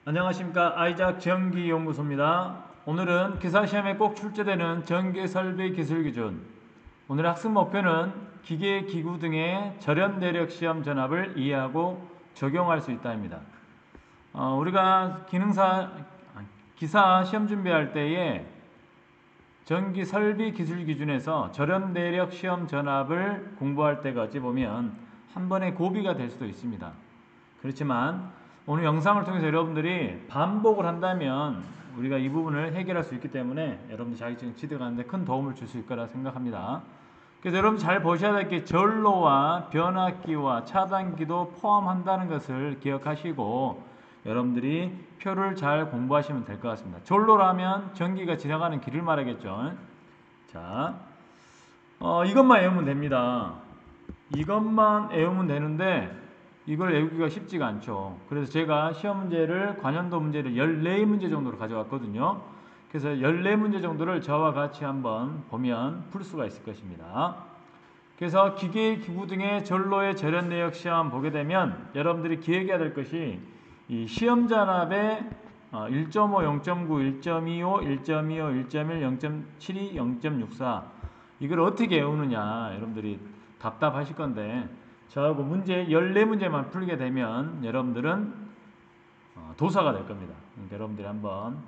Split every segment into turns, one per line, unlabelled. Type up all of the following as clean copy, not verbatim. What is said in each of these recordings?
안녕하십니까. 아이작 전기연구소입니다. 오늘은 기사시험에 꼭 출제되는 전기설비 기술기준, 오늘의 학습 목표는 기계, 기구 등의 절연 내력 시험 전압을 이해하고 적용할 수 있다입니다. 우리가 기사 시험 준비할 때에 전기 설비 기술 기준에서 절연 내력 시험 전압을 공부할 때가 어찌 보면 한 번의 고비가 될 수도 있습니다. 그렇지만 오늘 영상을 통해서 여러분들이 반복을 한다면 우리가 이 부분을 해결할 수 있기 때문에 여러분들 자격증 취득하는데 큰 도움을 줄 수 있을 거라 생각합니다. 그래서 여러분 잘 보셔야 될 게 전로와 변압기와 차단기도 포함한다는 것을 기억하시고 여러분들이 표를 잘 공부하시면 될 것 같습니다. 전로라면 전기가 지나가는 길을 말하겠죠. 자, 이것만 외우면 됩니다. 이것만 외우면 되는데 이걸 외우기가 쉽지가 않죠. 그래서 제가 시험 문제를 관연도 문제를 14문제 정도로 가져왔거든요. 그래서 14문제 정도를 저와 같이 한번 보면 풀 수가 있을 것입니다. 그래서 기계, 기구 등의 전로의 절연 내역 시험 보게 되면 여러분들이 기억해야 될 것이 이 시험 전압의 1.5, 0.9, 1.25, 1.25, 1.1, 0.72, 0.64 이걸 어떻게 외우느냐 여러분들이 답답하실 건데 저하고 문제 14문제만 풀게 되면 여러분들은 도사가 될 겁니다. 그러니까 여러분들이 한번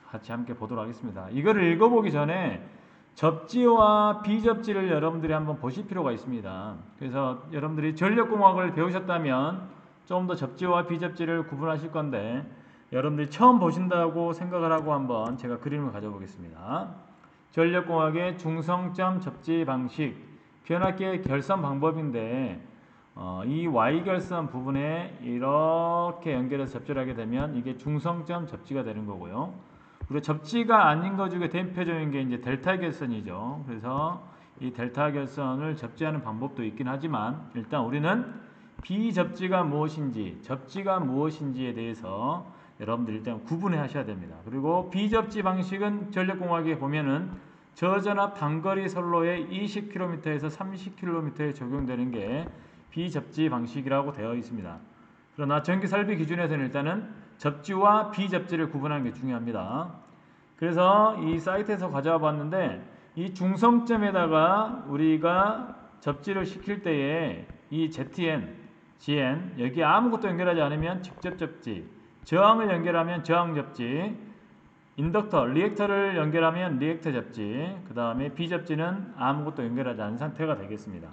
같이 함께 보도록 하겠습니다. 이거를 읽어보기 전에 접지와 비접지를 여러분들이 한번 보실 필요가 있습니다. 그래서 여러분들이 전력공학을 배우셨다면 좀 더 접지와 비접지를 구분하실 건데 여러분들이 처음 보신다고 생각을 하고 한번 제가 그림을 가져보겠습니다. 전력공학의 중성점 접지 방식, 변압기의 결선 방법인데 이 Y결선 부분에 이렇게 연결해서 접지를 하게 되면 이게 중성점 접지가 되는 거고요. 그리고 접지가 아닌 것 중에 대표적인 게 이제 델타 결선이죠. 그래서 이 델타 결선을 접지하는 방법도 있긴 하지만 일단 우리는 비접지가 무엇인지, 접지가 무엇인지에 대해서 여러분들 일단 구분해 하셔야 됩니다. 그리고 비접지 방식은 전력공학에 보면은 저전압 단거리 선로에 20km에서 30km에 적용되는 게 비접지 방식이라고 되어 있습니다. 그러나 전기설비 기준에서는 일단은 접지와 비접지를 구분하는 게 중요합니다. 그래서 이 사이트에서 가져와 봤는데 이 중성점에다가 우리가 접지를 시킬 때에 이 ZN, GN 여기 아무것도 연결하지 않으면 직접 접지, 저항을 연결하면 저항 접지, 인덕터, 리액터를 연결하면 리액터 접지, 그 다음에 비접지는 아무것도 연결하지 않은 상태가 되겠습니다.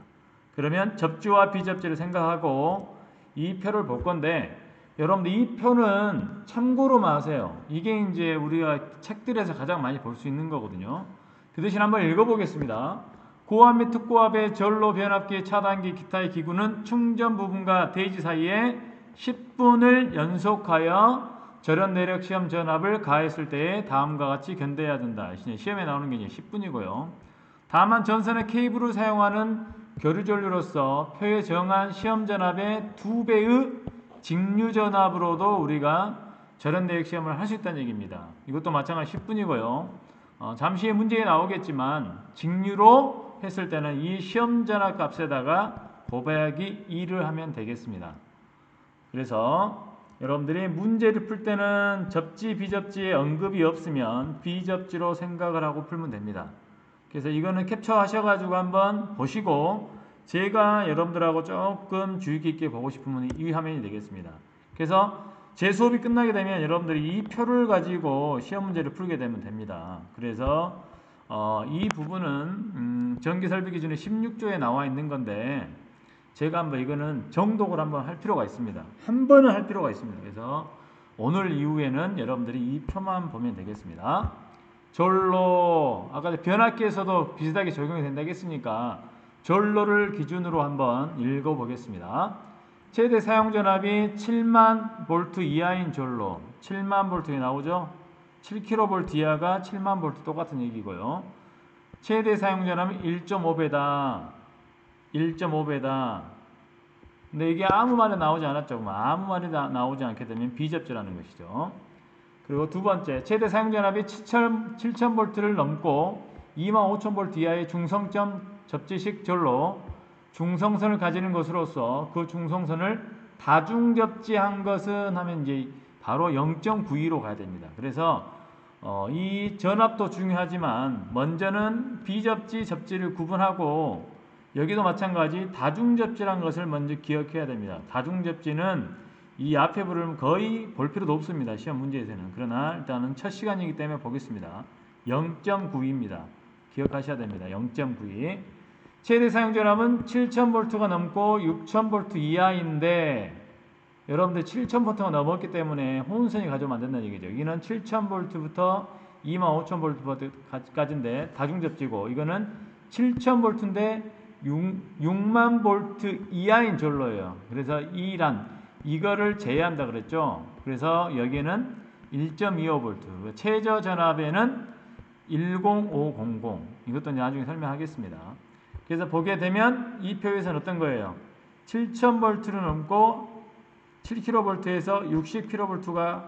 그러면 접지와 비접지를 생각하고 이 표를 볼 건데 여러분들 이 표는 참고로만 하세요. 이게 이제 우리가 책들에서 가장 많이 볼 수 있는 거거든요. 그 대신 한번 읽어보겠습니다. 고압 및 특고압의 전로 변압기, 차단기, 기타의 기구는 충전 부분과 대지 사이에 10분을 연속하여 절연 내력 시험 전압을 가했을 때에 다음과 같이 견뎌야 된다. 시험에 나오는 게 이제 10분이고요. 다만 전선의 케이블을 사용하는 교류 전류로서 표에 정한 시험 전압의 2배의 직류 전압으로도 우리가 절연 내역 시험을 할 수 있다는 얘기입니다. 이것도 마찬가지 10분이고요. 잠시 후에 문제에 나오겠지만 직류로 했을 때는 이 시험 전압 값에다가 곱하기 2를 하면 되겠습니다. 그래서 여러분들이 문제를 풀 때는 접지, 비접지에 언급이 없으면 비접지로 생각을 하고 풀면 됩니다. 그래서 이거는 캡처하셔가지고 한번 보시고 제가 여러분들하고 조금 주의 깊게 보고 싶으면 이 화면이 되겠습니다. 그래서 제 수업이 끝나게 되면 여러분들이 이 표를 가지고 시험 문제를 풀게 되면 됩니다. 그래서 이 부분은 전기설비 기준의 16조에 나와 있는 건데 제가 한번 이거는 정독을 한번 할 필요가 있습니다. 한 번은 할 필요가 있습니다. 그래서 오늘 이후에는 여러분들이 이 표만 보면 되겠습니다. 전로 아까 변압기에서도 비슷하게 적용이 된다고 했으니까 전로를 기준으로 한번 읽어보겠습니다. 최대 사용 전압이 7만 볼트 이하인 전로, 7만 볼트에 나오죠. 7kV 이하가 7만 볼트 똑같은 얘기고요. 최대 사용 전압이 1.5배다. 1.5배다. 근데 이게 아무 말이 나오지 않았죠. 아무 말이 나오지 않게 되면 비접지라는 것이죠. 그리고 두 번째, 최대 사용 전압이 7000V를 넘고 25000V 이하의 중성점 접지식 전로, 중성선을 가지는 것으로서 그 중성선을 다중접지한 것은 하면 이제 바로 0.92로 가야 됩니다. 그래서 이 전압도 중요하지만 먼저는 비접지, 접지를 구분하고 여기도 마찬가지 다중접지라는 것을 먼저 기억해야 됩니다. 다중접지는 이 앞에 부르면 거의 볼 필요도 없습니다. 시험 문제에서는. 그러나 일단은 첫 시간이기 때문에 보겠습니다. 0.92입니다. 기억하셔야 됩니다. 0.92. 최대 사용 전압은 7000V가 넘고 6000V 이하인데 여러분들 7000V가 넘었기 때문에 혼선이 가져오면 안 된다는 얘기죠. 여기는 7000V부터 25000V까지인데 다중접지고 이거는 7000V인데 60000V 이하인 전로예요. 그래서 이거를 제외한다 그랬죠. 그래서 여기에는 1.25V 최저 전압에는 10500 이것도 나중에 설명하겠습니다. 그래서 보게 되면 이 표에서는 어떤 거예요? 7000V를 넘고 7kV에서 60kV가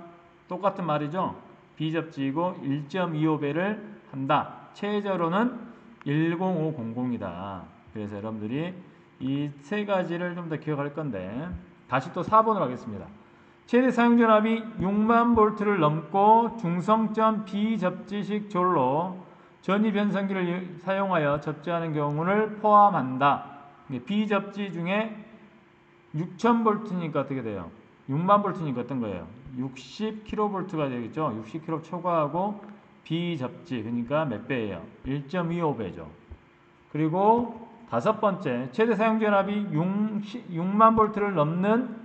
똑같은 말이죠. 비접지이고 1.25배를 한다. 최저로는 10500이다. 그래서 여러분들이 이 세 가지를 좀 더 기억할 건데 다시 또 4번으로 하겠습니다. 최대 사용전압이 60000V를 넘고 중성점 비접지식 졸로 전위 변성기를 사용하여 접지하는 경우를 포함한다. 비접지 중에 6000V니까 어떻게 돼요? 60000V니까 어떤 거예요? 60kV가 되겠죠? 60kV 초과하고 비접지 그러니까 몇 배예요? 1.25배죠. 그리고 다섯 번째, 최대 사용전압이 60000V를 넘는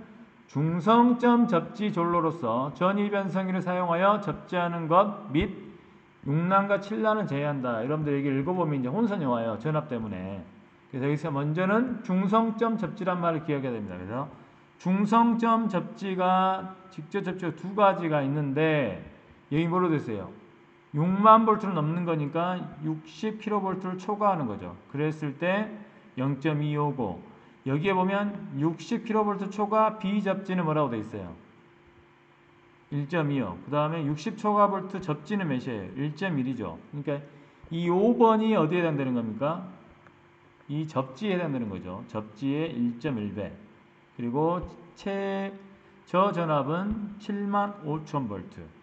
중성점 접지 졸로로서 전위 변성기를 사용하여 접지하는 것 및 6란과 7란은 제외한다. 여러분들 여기 읽어보면 이제 혼선이 와요. 전압 때문에. 그래서 여기서 먼저는 중성점 접지란 말을 기억해야 됩니다. 그래서 중성점 접지가 직접 접지가 두 가지가 있는데 여기 뭐로 됐어요? 60000V를 넘는 거니까 60kV를 초과하는 거죠. 그랬을 때 0.259 여기에 보면 60kV 초과 비접지는 뭐라고 돼 있어요? 1.25 그 다음에 60초과볼트 접지는 몇이에요? 1.1이죠. 그러니까 이 5번이 어디에 해당되는 겁니까? 이 접지에 해당되는 거죠. 접지의 1.1배 그리고 최저 전압은 75000V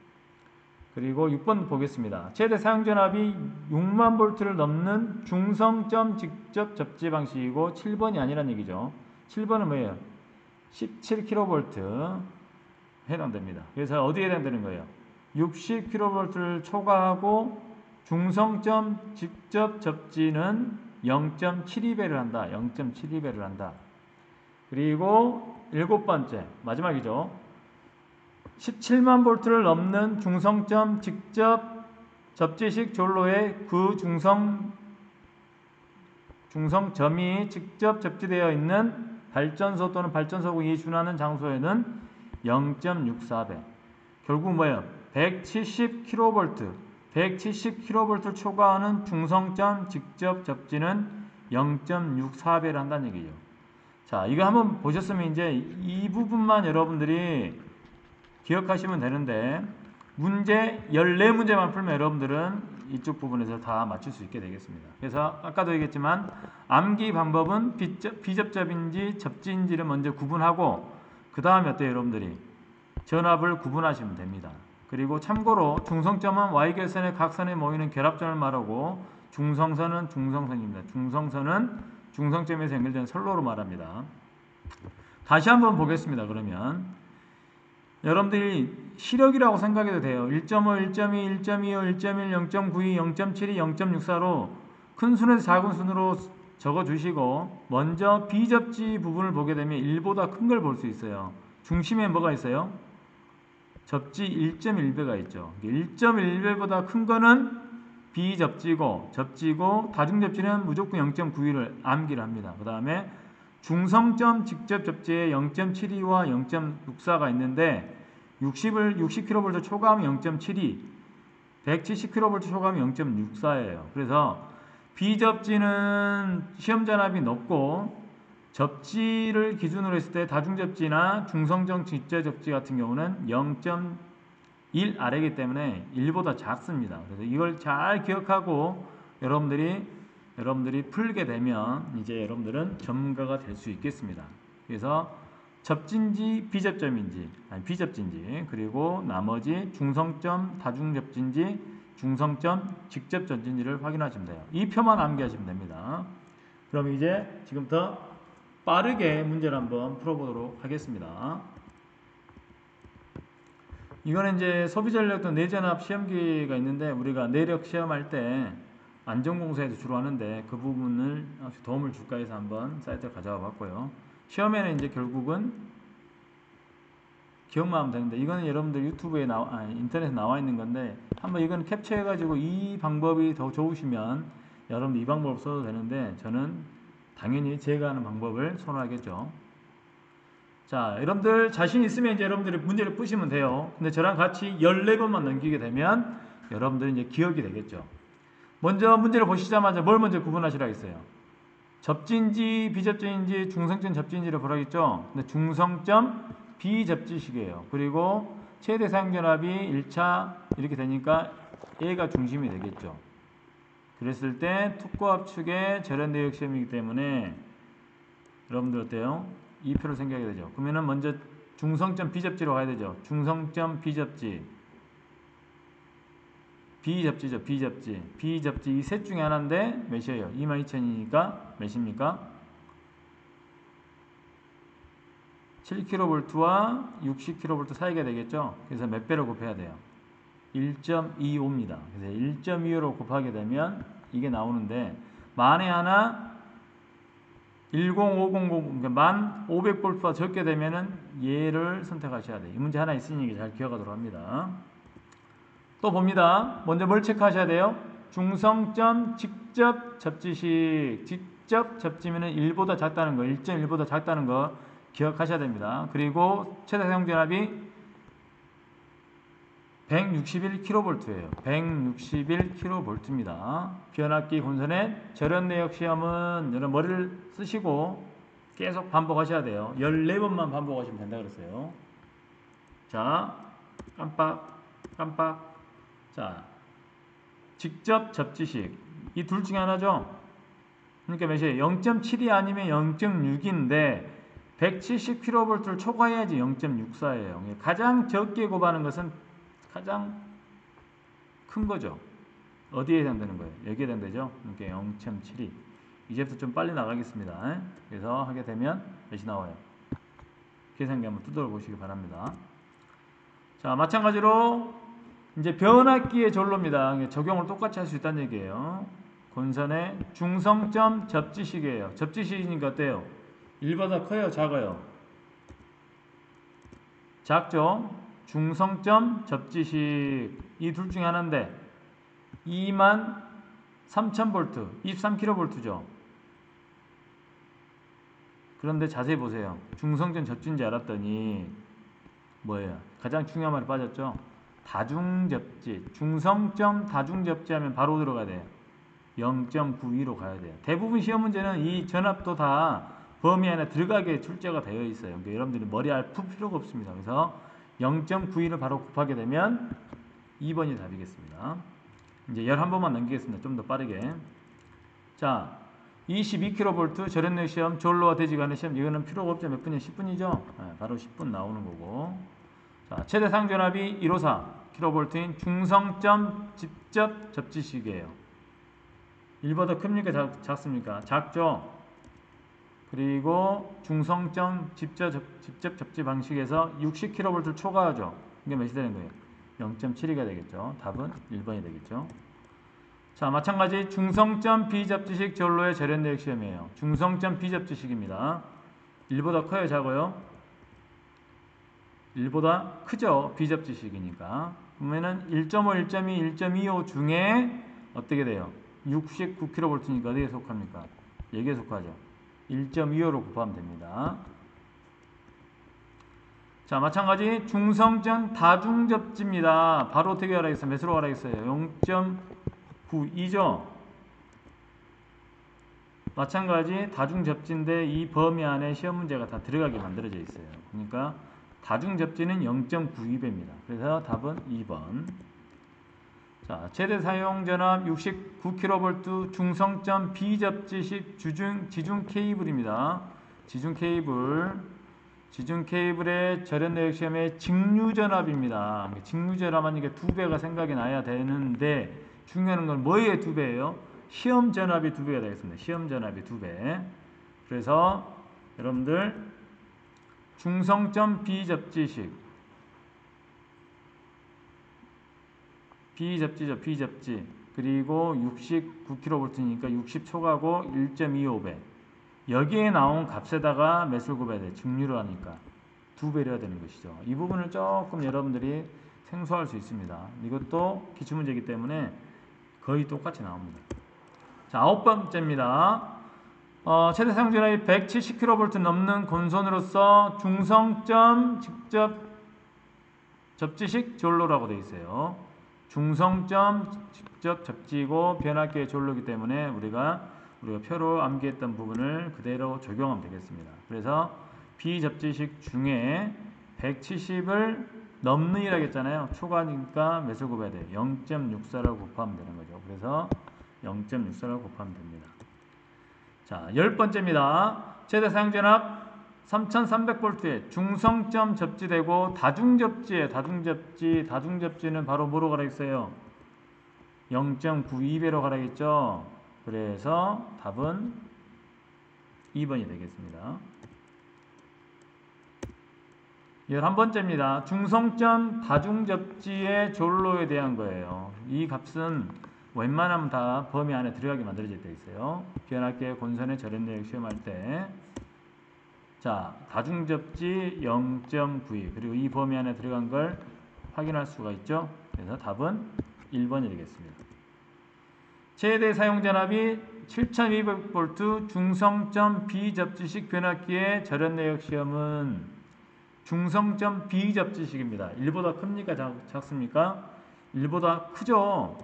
그리고 6번 보겠습니다. 최대 사용전압이 60000V를 넘는 중성점 직접 접지 방식이고 7번이 아니란 얘기죠. 7번은 뭐예요? 17kV 해당됩니다. 그래서 어디에 해당되는 거예요? 60kV를 초과하고 중성점 직접 접지는 0.72배를 한다. 0.72배를 한다. 그리고 일곱 번째 마지막이죠. 170,000V를 넘는 중성점 직접 접지식 졸로의 그 중성점이 직접 접지되어 있는 발전소 또는 발전소국이 준하는 장소에는 0.64배. 결국 뭐예요? 170kV 초과하는 중성점 직접 접지는 0.64배를 한다는 얘기죠. 자, 이거 한번 보셨으면 이제 이 부분만 여러분들이 기억하시면 되는데 문제 14문제만 풀면 여러분들은 이쪽 부분에서 다 맞출 수 있게 되겠습니다. 그래서 아까도 얘기했지만 암기 방법은 비접접인지 접지인지를 먼저 구분하고 그 다음에 어때요 여러분들이? 전압을 구분하시면 됩니다. 그리고 참고로 중성점은 Y결선의 각선에 모이는 결합점을 말하고 중성선은 중성선입니다. 중성선은 중성점에서 연결된 선로로 말합니다. 다시 한번 보겠습니다. 그러면 여러분들이 시력이라고 생각해도 돼요. 1.5, 1.2, 1.25, 1.1, 0.92, 0.72, 0.64로 큰 순에서 작은 순으로 적어주시고 먼저 비접지 부분을 보게 되면 1보다 큰 걸 볼 수 있어요. 중심에 뭐가 있어요? 접지 1.1배가 있죠. 1.1배보다 큰 거는 비접지고 접지고 다중접지는 무조건 0.92를 암기를 합니다. 그 다음에 중성점 직접 접지에 0.72와 0.64가 있는데 60kV 초과하면 0.72, 170kV 초과하면 0.64예요. 그래서 비접지는 시험 전압이 높고 접지를 기준으로 했을 때 다중접지나 중성점 직접 접지 같은 경우는 0.1 아래이기 때문에 1보다 작습니다. 그래서 이걸 잘 기억하고 여러분들이 풀게 되면 이제 여러분들은 전문가가 될 수 있겠습니다. 그래서 접진지 비접점인지 아니 비접진지 그리고 나머지 중성점 다중접진지 중성점 직접접진지를 확인하시면 돼요. 이 표만 암기하시면 됩니다. 그럼 이제 지금부터 빠르게 문제를 한번 풀어보도록 하겠습니다. 이거는 이제 소비전력도 내전압 시험기가 있는데 우리가 내력 시험할 때 안전공사에서 주로 하는데 그 부분을 도움을 줄까 해서 한번 사이트를 가져와 봤고요. 시험에는 이제 결국은 기억만 하면 되는데 이거는 여러분들 유튜브에 인터넷에 나와 있는 건데 한번 이건 캡처해 가지고 이 방법이 더 좋으시면 여러분들 이 방법을 써도 되는데 저는 당연히 제가 하는 방법을 선호하겠죠. 자, 여러분들 자신 있으면 이제 여러분들이 문제를 푸시면 돼요. 근데 저랑 같이 14번만 넘기게 되면 여러분들은 이제 기억이 되겠죠. 먼저 문제를 보시자마자 뭘 먼저 구분하시라 했어요. 접진지, 비접진지, 중성점 접진지를 보라겠죠. 근데 중성점 비접지식이에요. 그리고 최대 사용전압이 1차 이렇게 되니까 A가 중심이 되겠죠. 그랬을 때 특고압축의 절연 내역 시험이기 때문에 여러분들 어때요? 이 표를 생각하게 되죠. 그러면은 먼저 중성점 비접지로 가야 되죠. 중성점 비접지. 비접지죠. 비접지 이 셋 중에 하나인데 몇이에요? 22,000이니까 몇입니까? 7kV와 60kV 사이가 되겠죠. 그래서 몇 배를 곱해야 돼요? 1.25입니다. 그래서 1.25로 곱하게 되면 이게 나오는데 만에 하나 10500 그러니까 1500V가 적게 되면은 얘를 선택하셔야 돼요. 이 문제 하나 있으니 잘 기억하도록 합니다. 또 봅니다. 먼저 뭘 체크하셔야 돼요? 중성점 직접 접지식. 직접 접지면은 1보다 작다는 거, 1.1보다 작다는 거 기억하셔야 됩니다. 그리고 최대 사용전압이 161kV예요. 161kV입니다. 변압기 본선의 절연 내역 시험은 여러분 머리를 쓰시고 계속 반복하셔야 돼요. 14번만 반복하시면 된다 그랬어요. 자, 깜빡. 자, 직접 접지식. 이 둘 중에 하나죠. 그러니까 몇이에요? 0.7이 아니면 0.6인데 170kV를 초과해야지 0.64예요. 가장 적게 곱하는 것은 가장 큰 거죠. 어디에 해당되는 거예요? 여기에 해당되죠? 그러니까 0.72. 이제부터 좀 빨리 나가겠습니다. 그래서 하게 되면 몇이 나와요? 계산기 한번 두드려 보시기 바랍니다. 자, 마찬가지로 이제 변압기의 전로입니다. 적용을 똑같이 할 수 있다는 얘기예요. 권선의 중성점 접지식이에요. 접지식이니까 어때요? 1보다 커요? 작아요? 작죠? 중성점 접지식 이 둘 중에 하나인데 23,000V 23kV죠. 그런데 자세히 보세요. 중성점 접지인지 알았더니 뭐예요? 가장 중요한 말이 빠졌죠? 다중접지. 중성점 다중접지하면 바로 들어가야 돼요. 0.92로 가야 돼요. 대부분 시험 문제는 이 전압도 다 범위 안에 들어가게 출제가 되어 있어요. 그러니까 여러분들이 머리 아플 필요가 없습니다. 그래서 0.92를 바로 곱하게 되면 2번이 답이겠습니다. 이제 11번만 넘기겠습니다. 좀 더 빠르게. 자, 22kV 절연 내역 시험, 졸로와 대지 간의 시험. 이거는 필요가 없죠. 몇 분이요? 10분이죠? 네, 바로 10분 나오는 거고. 자, 최대 사용전압이 154kV인 중성점 직접 접지식이에요. 1보다 큽니까? 작습니까? 작죠? 그리고 중성점 직접 접지 방식에서 60kV를 초과하죠. 이게 몇이 되는 거예요? 0.72가 되겠죠. 답은 1번이 되겠죠. 자, 마찬가지 중성점 비접지식 전로의 절연 내역 시험이에요. 중성점 비접지식입니다. 1보다 커요? 작아요? 1보다 크죠. 비접지식이니까. 그러면은 1.5, 1.2, 1.25 중에 어떻게 돼요? 69kV니까 어디에 속합니까? 여기에 속하죠. 1.25로 곱하면 됩니다. 자, 마찬가지 중성점 다중접지입니다. 바로 어떻게 하라겠어요? 몇으로 하라겠어요? 0.92죠. 마찬가지 다중접지인데 이 범위 안에 시험 문제가 다 들어가게 만들어져 있어요. 그러니까 다중접지는 0.92배입니다. 그래서 답은 2번. 자, 최대 사용전압 69kV 중성점 비접지식 지중 케이블입니다. 지중 케이블. 지중 케이블의 절연 내역 시험의 직류전압입니다. 직류전압은 이게 2배가 생각이 나야 되는데 중요한 건 뭐의 2배예요? 시험 전압이 2배가 되겠습니다. 시험 전압이 2배. 그래서 여러분들 중성점 비접지식 비접지죠. 비접지. 그리고 69kV니까 60초가고 1.25배. 여기에 나온 값에다가 매술 곱해야 돼. 직류를 하니까 2배려야 되는 것이죠. 이 부분을 조금 여러분들이 생소할 수 있습니다. 이것도 기출문제이기 때문에 거의 똑같이 나옵니다. 자, 9번째입니다. 최대 사용전압이 170kV 넘는 본선으로서 중성점 직접 접지식 전로라고 되어 있어요. 중성점 직접 접지고 변압기의 전로이기 때문에 우리가 표로 암기했던 부분을 그대로 적용하면 되겠습니다. 그래서 비접지식 중에 170을 넘는 이라고 했잖아요. 초과니까 몇을 곱해야 돼요? 0.64라고 곱하면 되는 거죠. 그래서 0.64라고 곱하면 됩니다. 자, 10번째입니다. 최대 사용전압 3300V에 중성점 접지되고 다중접지는 바로 뭐로 가라겠어요? 0.92배로 가라겠죠? 그래서 답은 2번이 되겠습니다. 11번째입니다. 중성점 다중접지의 전로에 대한 거예요. 이 값은 웬만하면 다 범위 안에 들어가게 만들어져 있어요. 변압기의 본선의 절연 내역 시험할 때 자, 다중접지 0.92 그리고 이 범위 안에 들어간 걸 확인할 수가 있죠. 그래서 답은 1번이 되겠습니다. 최대 사용전압이 7200V 중성점 비접지식 변압기의 절연 내역 시험은 중성점 비접지식입니다. 1보다 큽니까? 작습니까? 1보다 크죠?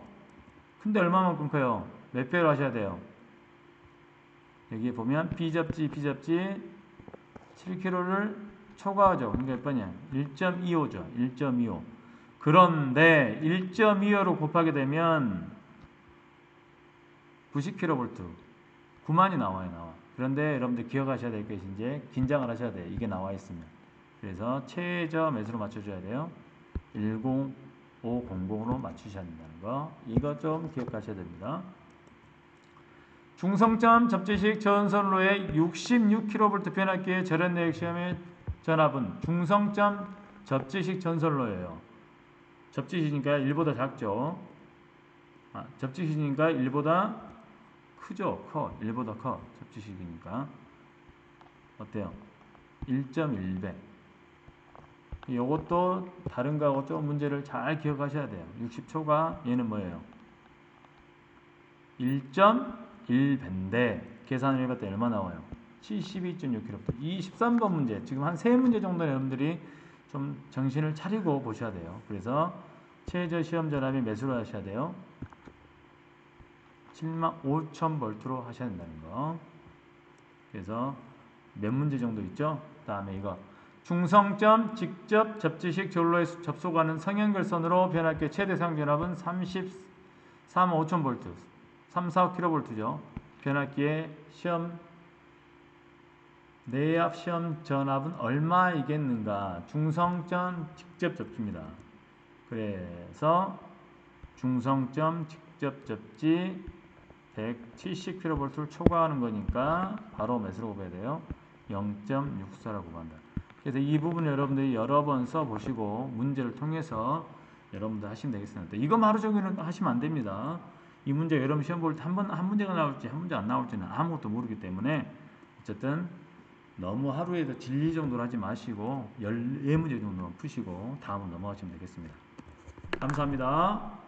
근데 얼마만큼 커요? 몇 배로 하셔야 돼요? 여기에 보면 비접지 7kg를 초과하죠. 그러니까 몇 번이야? 1.25죠. 1.25. 그런데 1.25로 곱하게 되면 90kV 9만이 나와요. 그런데 여러분들 기억하셔야 될 것이 이제 긴장을 하셔야 돼요. 이게 나와 있으면. 그래서 최저 매수로 맞춰줘야 돼요. 10500으로 맞추셔야 된다는 거. 이거 좀 기억하셔야 됩니다. 중성점 접지식 전선로의 66kV 변압기의 절연 내역 시험의 전압은 중성점 접지식 전선로예요. 접지식이니까 1보다 작죠. 접지식이니까 1보다 크죠. 1보다 커. 접지식이니까. 어때요? 1.1배. 이것도 다른 거하고 좀 문제를 잘 기억하셔야 돼요. 60초가 얘는 뭐예요? 1.1배인데 계산을 해봤더니 얼마 나와요? 72.6kV. 이 13번 문제, 지금 한 3문제 정도 여러분들이 좀 정신을 차리고 보셔야 돼요. 그래서 최저 시험 전압이 몇으로 하셔야 돼요? 75,000V로 하셔야 된다는 거. 그래서 몇 문제 정도 있죠? 그 다음에 이거 중성점 직접 접지식 전로에 접속하는 성연결선으로 변압기의 최대 사용전압은 33,500V 345kV죠. 변압기의 내압 시험 전압은 얼마이겠는가? 중성점 직접 접지입니다. 그래서 중성점 직접 접지 170kV를 초과하는 거니까 바로 몇으로 곱해야 돼요? 0.64라고 곱한다. 그래서 이 부분을 여러분들이 여러 번 써보시고 문제를 통해서 여러분들 하시면 되겠습니다. 이것만 하루 종일 하시면 안 됩니다. 이 문제 여러분 시험 볼 때 한 문제가 나올지 한 문제 안 나올지는 아무것도 모르기 때문에 어쨌든 너무 하루에도 진리 정도로 하지 마시고 14문제 정도만 푸시고 다음으로 넘어가시면 되겠습니다. 감사합니다.